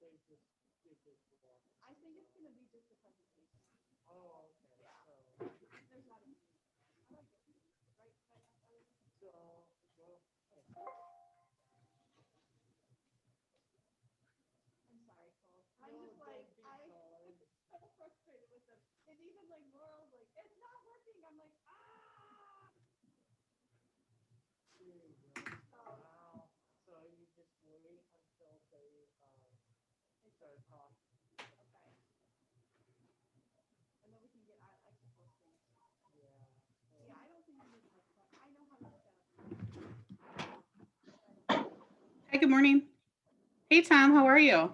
I think it's going to be just a presentation. Oh, okay. Yeah. So there's not a meeting. I like it. Right? I'm sorry, Cole. I'm just like, I'm so frustrated with them. And even like Laurel's like, it's not working. I'm like, ah. Wow. So you just wait until they start talking. Okay. And then we can get extra postings. Yeah. Yeah, I don't think I need much, but I know how to set up. Hi, good morning. Hey, Tom, how are you?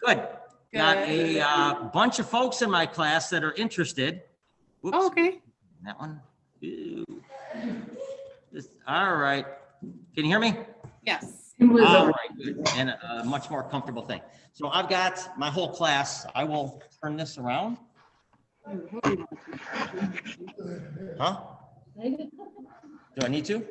Good. Got Good. a bunch of folks in my class that are interested. Whoops. Oh, okay. That one. Ew. All right. Can you hear me? Yes. All right, good. And a much more comfortable thing. So I've got my whole class. I will turn this around. Huh? Do I need to?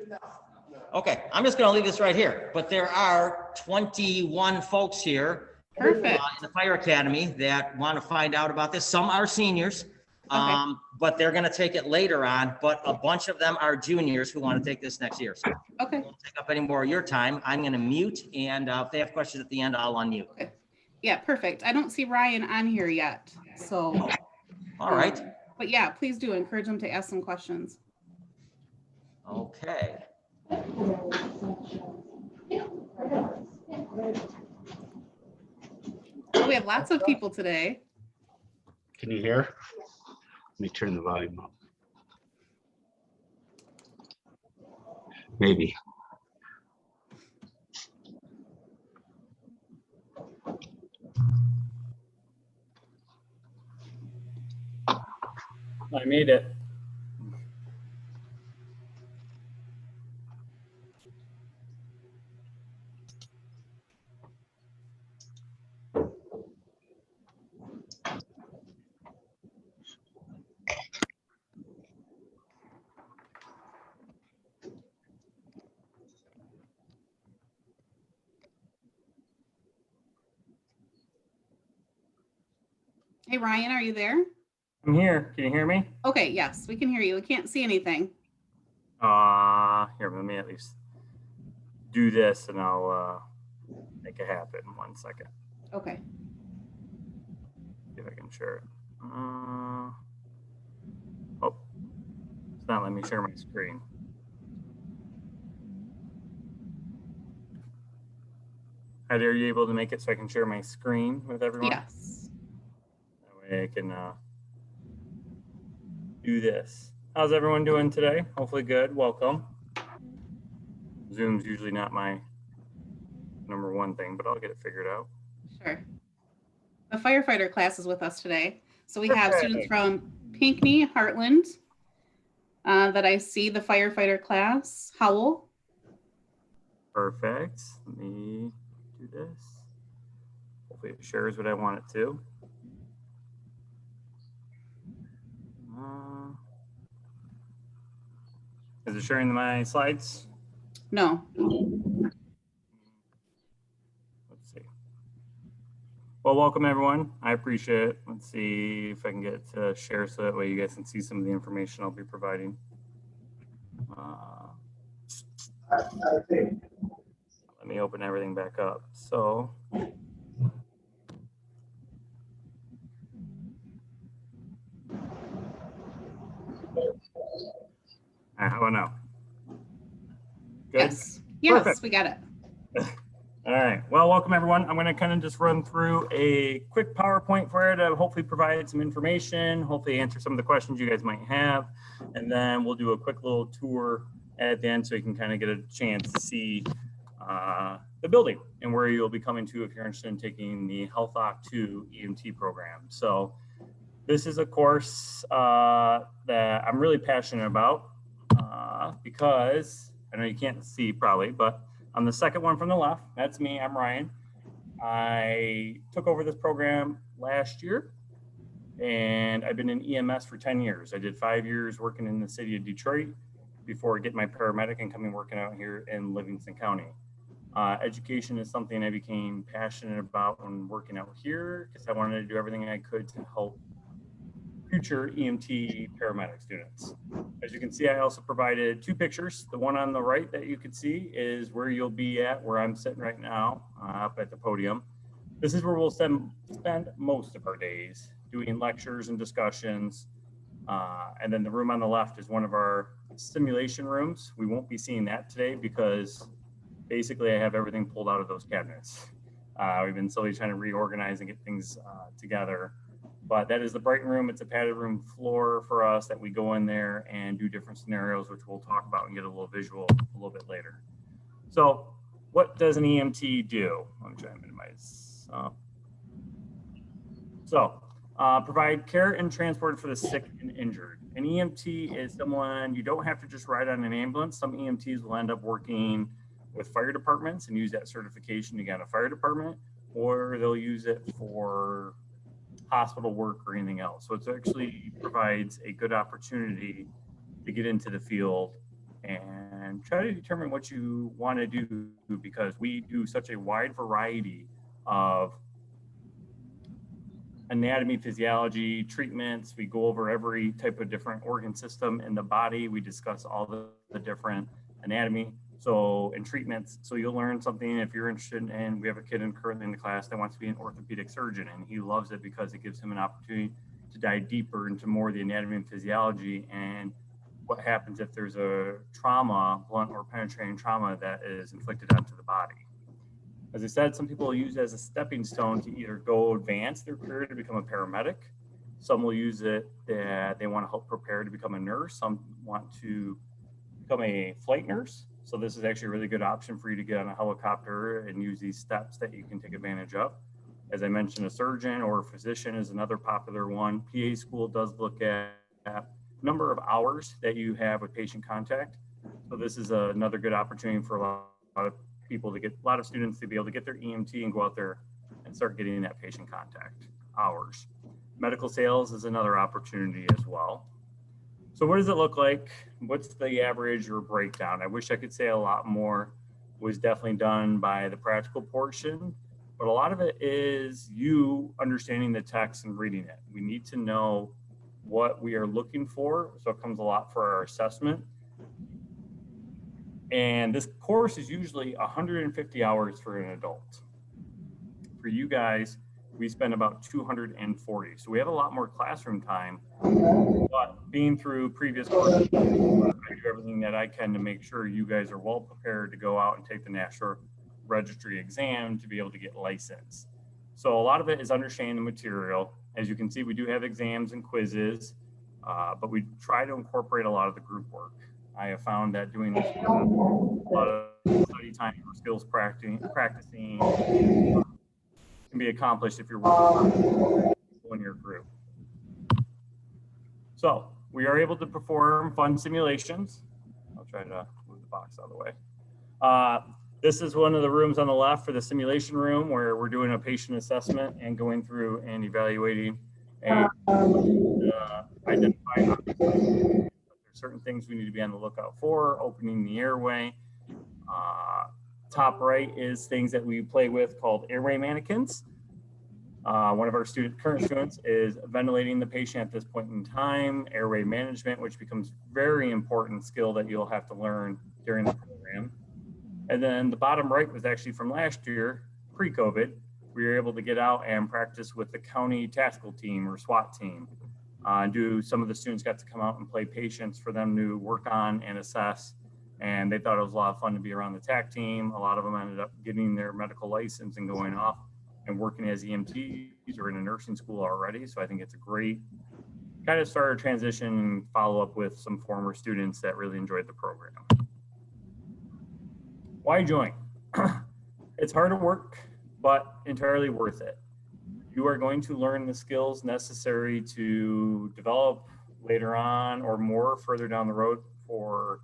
Okay, I'm just going to leave this right here. But there are 21 folks here Perfect. in the Fire Academy that want to find out about this. Some are seniors, Okay. but they're going to take it later on. But a bunch of them are juniors who want to take this next year. So Okay. I won't take up any more of your time. I'm going to mute, and if they have questions at the end, I'll unmute. Okay. Yeah, perfect. I don't see Ryan on here yet. So, All right. But yeah, please do encourage them to ask some questions. Okay. Well, we have lots of people today. Can you hear? Let me turn the volume up. Maybe. I made it. Hey, Ryan, are you there? I'm here. Can you hear me? Okay, yes, we can hear you. We can't see anything. Here, let me at least do this and I'll make it happen. 1 second. Okay. See if I can share it. Oh, it's not letting me share my screen. Heidi, are you able to make it so I can share my screen with everyone? Yes. That way I can do this. How's everyone doing today? Hopefully good. Welcome. Zoom's usually not my #1 thing, but I'll get it figured out. Sure. The firefighter class is with us today. So we have students from Pinckney, Heartland, that I see, the firefighter class. Howell. Perfect. Let me do this. Hopefully it shares what I want it to. Is it sharing my slides? No. Let's see. Well, welcome everyone. I appreciate it. Let's see if I can get it to share so that way you guys can see some of the information I'll be providing. Let me open everything back up. So. All right, how about now? Good? Yes. Yes, Perfect. we got it. All right. Well, welcome everyone. I'm going to kind of just run through a quick PowerPoint for you to hopefully provide some information, hopefully answer some of the questions you guys might have. And then we'll do a quick little tour at the end so you can kind of get a chance to see the building and where you'll be coming to if you're interested in taking the Health Oc 2 EMT program. So this is a course that I'm really passionate about because I know you can't see probably, but on the second one from the left, that's me, I'm Ryan. I took over this program last year and I've been in EMS for 10 years. I did 5 years working in the city of Detroit before getting my paramedic and coming working out here in Livingston County. Education is something I became passionate about when working out here because I wanted to do everything I could to help future EMT paramedic students. As you can see, I also provided 2 pictures. The one on the right that you can see is where you'll be at, where I'm sitting right now, up at the podium. This is where we'll spend most of our days doing lectures and discussions. And then the room on the left is one of our simulation rooms. We won't be seeing that today because basically I have everything pulled out of those cabinets. We've been slowly trying to reorganize and get things together. But that is the Brighton room. It's a padded room floor for us that we go in there and do different scenarios, which we'll talk about and get a little visual a little bit later. So what does an EMT do? Let me try and minimize. Provide care and transport for the sick and injured. An EMT is someone, you don't have to just ride on an ambulance. Some EMTs will end up working with fire departments and use that certification to get a fire department, or they'll use it for hospital work or anything else. So it actually provides a good opportunity to get into the field and try to determine what you want to do, because we do such a wide variety of anatomy, physiology, treatments. We go over every type of different organ system in the body. We discuss all the different anatomy. So in treatments, so you'll learn something if you're interested in, we have a kid currently in the class that wants to be an orthopedic surgeon, and he loves it because it gives him an opportunity to dive deeper into more of the anatomy and physiology and what happens if there's a trauma, blunt or penetrating trauma that is inflicted onto the body. As I said, some people use it as a stepping stone to either go advance their career to become a paramedic. Some will use it that they want to help prepare to become a nurse. Some want to become a flight nurse. So this is actually a really good option for you to get on a helicopter and use these steps that you can take advantage of. As I mentioned, a surgeon or a physician is another popular one. PA school does look at number of hours that you have with patient contact. So this is another good opportunity for a lot of people to get, a lot of students to be able to get their EMT and go out there and start getting that patient contact hours. Medical sales is another opportunity as well. So what does it look like? What's the average or breakdown? I wish I could say a lot more was definitely done by the practical portion, but a lot of it is you understanding the text and reading it. We need to know what we are looking for. So it comes a lot for our assessment. And this course is usually 150 hours for an adult. For you guys, we spend about 240. So we have a lot more classroom time, but being through previous courses, I do everything that I can to make sure you guys are well prepared to go out and take the National Registry exam to be able to get licensed. So a lot of it is understanding the material. As you can see, we do have exams and quizzes, but we try to incorporate a lot of the group work. I have found that doing this a lot of study time or skills practicing can be accomplished if you're working in your group. So we are able to perform fun simulations. I'll try to move the box out of the way. This is one of the rooms on the left for the simulation room where we're doing a patient assessment and going through and evaluating and identifying there's certain things we need to be on the lookout for, opening the airway. Top right is things that we play with called airway mannequins. One of our current students is ventilating the patient at this point in time, airway management, which becomes very important skill that you'll have to learn during the program. And then the bottom right was actually from last year, pre-COVID. We were able to get out and practice with the county tactical team or SWAT team. Some of the students got to come out and play patients for them to work on and assess. And they thought it was a lot of fun to be around the TAC team. A lot of them ended up getting their medical license and going off and working as EMTs or in a nursing school already. So I think it's a great kind of start a transition and follow up with some former students that really enjoyed the program. Why join? It's hard work, but entirely worth it. You are going to learn the skills necessary to develop later on or more further down the road for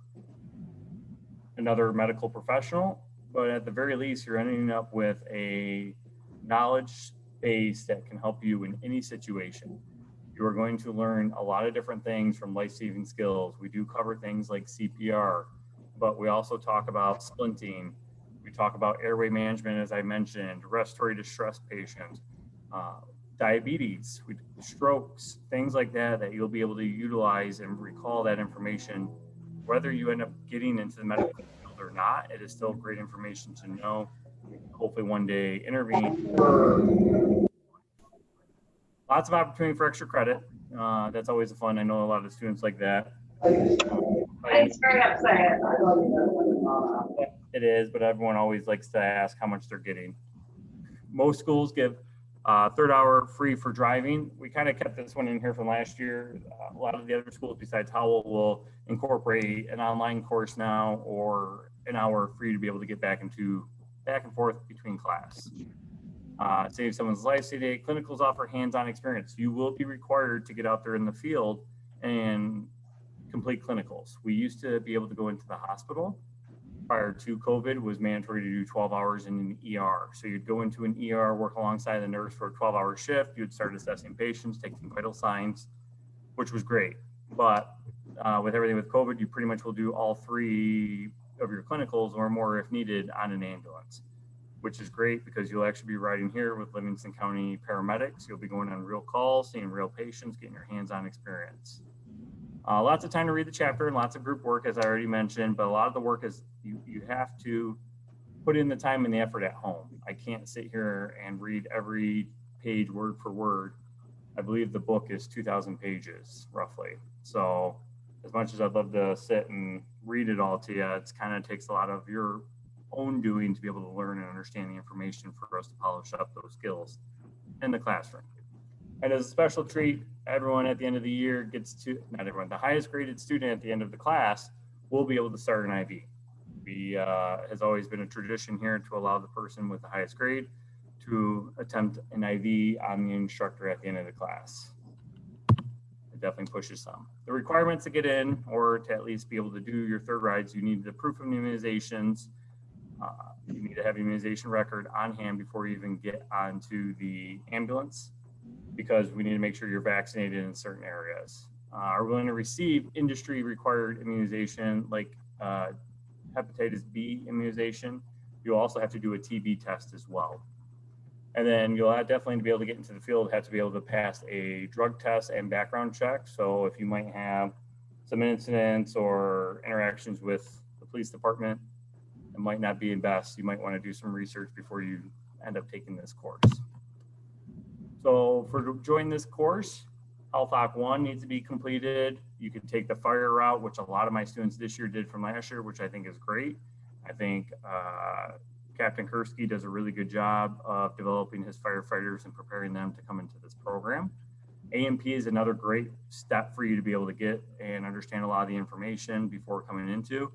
another medical professional. But at the very least, you're ending up with a knowledge base that can help you in any situation. You are going to learn a lot of different things from life-saving skills. We do cover things like CPR, but we also talk about splinting. We talk about airway management, as I mentioned, respiratory distress patients, diabetes, strokes, things like that, that you'll be able to utilize and recall that information. Whether you end up getting into the medical field or not, it is still great information to know. Hopefully one day intervene. Lots of opportunity for extra credit. That's always a fun. I know a lot of students like that. It's very upset. It is, but everyone always likes to ask how much they're getting. Most schools give third hour free for driving. We kind of kept this one in here from last year. A lot of the other schools besides Howell will incorporate an online course now or an hour free to be able to get back and forth between class. Save someone's life. Today, clinicals offer hands-on experience. You will be required to get out there in the field and complete clinicals. We used to be able to go into the hospital. Prior to COVID, was mandatory to do 12 hours in an ER. So you'd go into an ER, work alongside the nurse for a 12-hour shift. You'd start assessing patients, taking vital signs, which was great. But with everything with COVID, you pretty much will do all 3 of your clinicals or more if needed on an ambulance, which is great because you'll actually be riding here with Livingston County paramedics. You'll be going on real calls, seeing real patients, getting your hands-on experience. Lots of time to read the chapter and lots of group work, as I already mentioned, but a lot of the work is you have to put in the time and the effort at home. I can't sit here and read every page word for word. I believe the book is 2,000 pages roughly. So as much as I'd love to sit and read it all to you, it's kind of takes a lot of your own doing to be able to learn and understand the information for us to polish up those skills in the classroom. And as a special treat, everyone at the end of the year gets to, not everyone, the highest graded student at the end of the class will be able to start an IV. Has always been a tradition here to allow the person with the highest grade to attempt an IV on the instructor at the end of the class. It definitely pushes some. The requirements to get in or to at least be able to do your third rides, you need the proof of immunizations. You need to have immunization record on hand before you even get onto the ambulance, because we need to make sure you're vaccinated in certain areas. Are willing to receive industry required immunization like hepatitis B immunization. You'll also have to do a TB test as well. And then you'll definitely, to be able to get into the field, have to be able to pass a drug test and background check. So if you might have some incidents or interactions with the police department, it might not be best. You might want to do some research before you end up taking this course. So to join this course, Health Oc 1 needs to be completed. You can take the fire route, which a lot of my students this year did from last year, which I think is great. I think Captain Kursky does a really good job of developing his firefighters and preparing them to come into this program. AMP is another great step for you to be able to get and understand a lot of the information before coming into,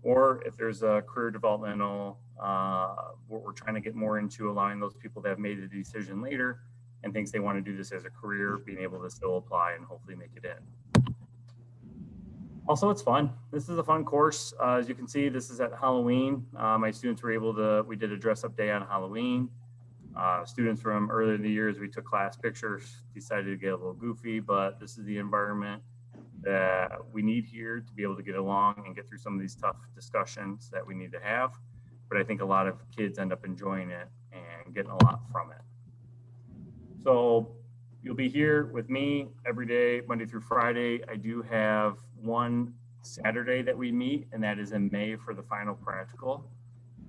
or if there's a career developmental, what we're trying to get more into, allowing those people that have made the decision later and thinks they want to do this as a career, being able to still apply and hopefully make it in. Also, it's fun. This is a fun course. As you can see, this is at Halloween. My students were able to, we did a dress up day on Halloween. Students from earlier in the year, as we took class pictures, decided to get a little goofy, but this is the environment that we need here to be able to get along and get through some of these tough discussions that we need to have. But I think a lot of kids end up enjoying it and getting a lot from it. So you'll be here with me every day, Monday through Friday. I do have one Saturday that we meet, and that is in May for the final practical.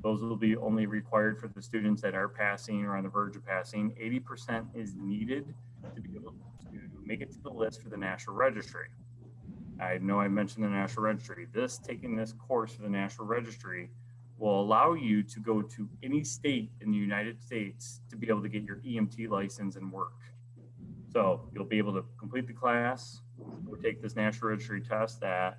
Those will be only required for the students that are passing or on the verge of passing. 80% is needed to be able to make it to the list for the National Registry. I know I mentioned the National Registry. Taking this course for the National Registry will allow you to go to any state in the United States to be able to get your EMT license and work. So you'll be able to complete the class, or take this National Registry test that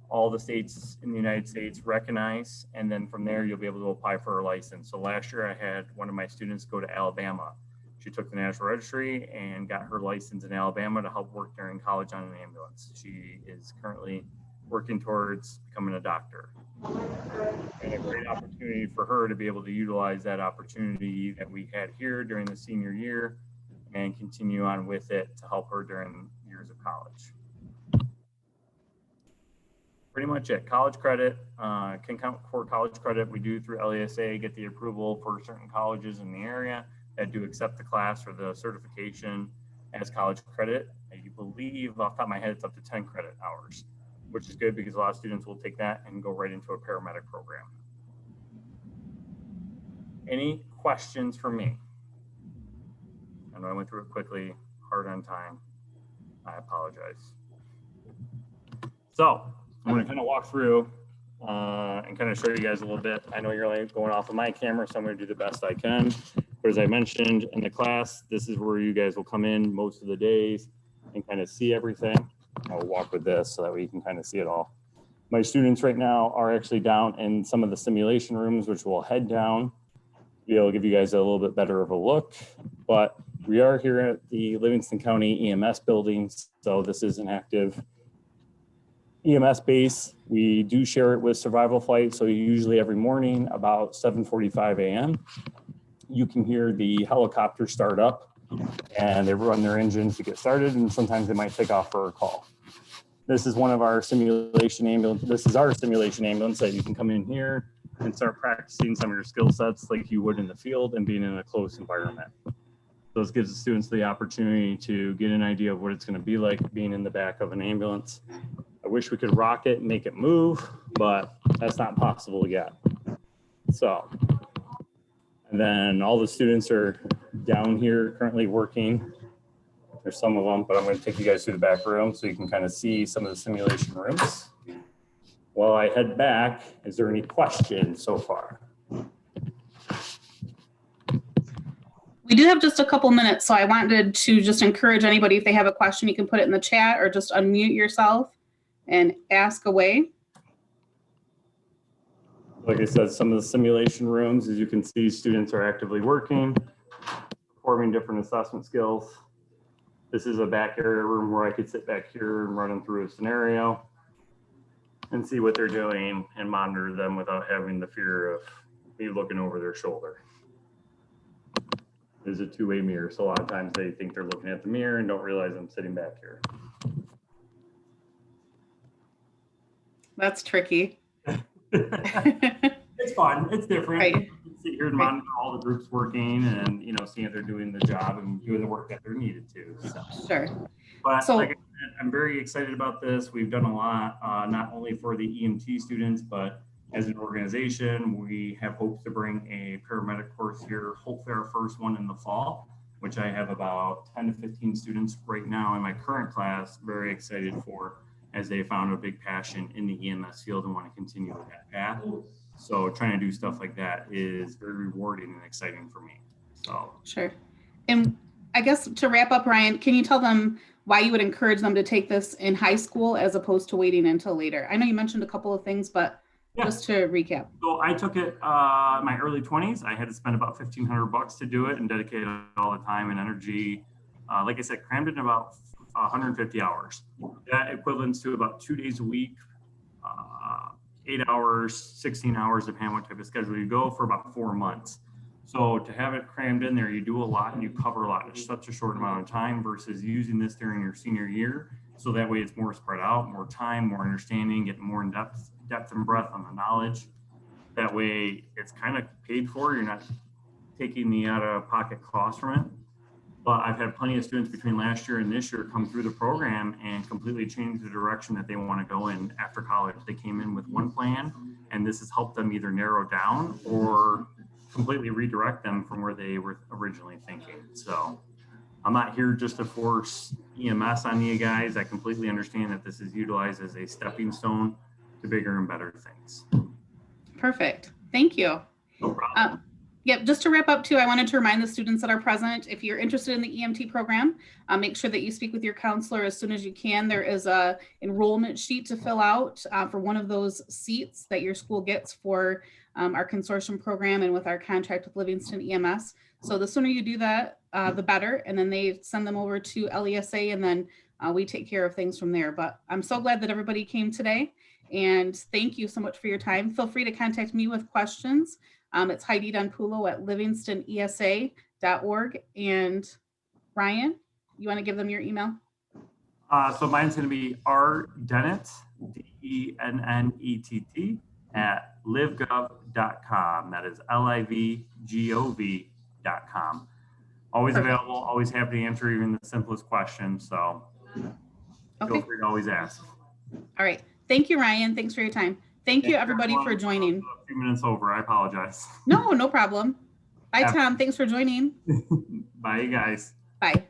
all the states in the United States recognize, and then from there you'll be able to apply for a license. So last year I had one of my students go to Alabama. She took the National Registry and got her license in Alabama to help work during college on an ambulance. She is currently working towards becoming a doctor. And a great opportunity for her to be able to utilize that opportunity that we had here during the senior year and continue on with it to help her during years of college. pretty much it. College credit can count for college credit. We do through LESA get the approval for certain colleges in the area that do accept the class or the certification as college credit. I believe off the top of my head, it's up to 10 credit hours, which is good because a lot of students will take that and go right into a paramedic program. Any questions for me? I know I went through it quickly, hard on time. I apologize. So I'm going to kind of walk through and kind of show you guys a little bit. I know you're only going off of my camera, so I'm going to do the best I can. But as I mentioned in the class, this is where you guys will come in most of the days and kind of see everything. I'll walk with this so that way you can kind of see it all. My students right now are actually down in some of the simulation rooms, which we'll head down to be able to give you guys a little bit better of a look. But we are here at the Livingston County EMS buildings, so this is an active EMS base. We do share it with survival flight, so usually every morning about 7:45 a.m. you can hear the helicopter start up and they run their engines to get started, and sometimes they might take off for a call. This is one of our simulation ambulance. This is our simulation ambulance that you can come in here and start practicing some of your skill sets like you would in the field and being in a close environment. So this gives the students the opportunity to get an idea of what it's going to be like being in the back of an ambulance. I wish we could rock it and make it move, but that's not possible yet. So, and then all the students are down here currently working. There's some of them, but I'm going to take you guys through the back room so you can kind of see some of the simulation rooms. While I head back, is there any questions so far? We do have just a couple minutes, so I wanted to just encourage anybody, if they have a question, you can put it in the chat or just unmute yourself and ask away. Like I said, some of the simulation rooms, as you can see, students are actively working, performing different assessment skills. This is a back area room where I could sit back here and run them through a scenario and see what they're doing and monitor them without having the fear of me looking over their shoulder. There's a two-way mirror, so a lot of times they think they're looking at the mirror and don't realize I'm sitting back here. That's tricky. It's fun. It's different. Right. You can sit here and monitor all the groups working and, you know, see if they're doing the job and doing the work that they're needed to. So. Sure. But So, like I said, I'm very excited about this. We've done a lot, not only for the EMT students, but as an organization, we have hopes to bring a paramedic course here, hopefully our first one in the fall, which I have about 10 to 15 students right now in my current class, very excited for, as they found a big passion in the EMS field and want to continue with that path. So trying to do stuff like that is very rewarding and exciting for me. So sure. And I guess to wrap up, Ryan, can you tell them why you would encourage them to take this in high school as opposed to waiting until later? I know you mentioned a couple of things, but just to recap. So I took it in my early 20s. I had to spend about $1,500 to do it and dedicate all the time and energy. Like I said, crammed it in about 150 hours. That equivalents to about 2 days a week, 8 hours, 16 hours, depending on what type of schedule you go, for about 4 months. So to have it crammed in there, you do a lot and you cover a lot in such a short amount of time versus using this during your senior year. So that way it's more spread out, more time, more understanding, getting more in depth and breadth on the knowledge. That way it's kind of paid for. You're not taking the out-of-pocket cost from it. But I've had plenty of students between last year and this year come through the program and completely change the direction that they want to go in after college. They came in with one plan, and this has helped them either narrow down or completely redirect them from where they were originally thinking. So I'm not here just to force EMS on you guys. I completely understand that this is utilized as a stepping stone to bigger and better things. Perfect. Thank you. No problem. Yep, just to wrap up too, I wanted to remind the students that are present, if you're interested in the EMT program, make sure that you speak with your counselor as soon as you can. There is a enrollment sheet to fill out for one of those seats that your school gets for our consortium program and with our contract with Livingston EMS. So the sooner you do that, the better. And then they send them over to LESA, and then we take care of things from there. But I'm so glad that everybody came today. And thank you so much for your time. Feel free to contact me with questions. It's Heidi Donpulo at livingstonesa.org. And Ryan, you want to give them your email? So mine's going to be rdennett, LENNETT @livgov.com. That is LIVGOV.com. Always Perfect. available, always happy to answer even the simplest question. So Okay. feel free to always ask. All right. Thank you, Ryan. Thanks for your time. Thank you, Thanks, everybody, for everyone. joining. A few minutes over. I apologize. No, no problem. Bye, Yeah. Tom. Thanks for joining. Bye, you guys. Bye.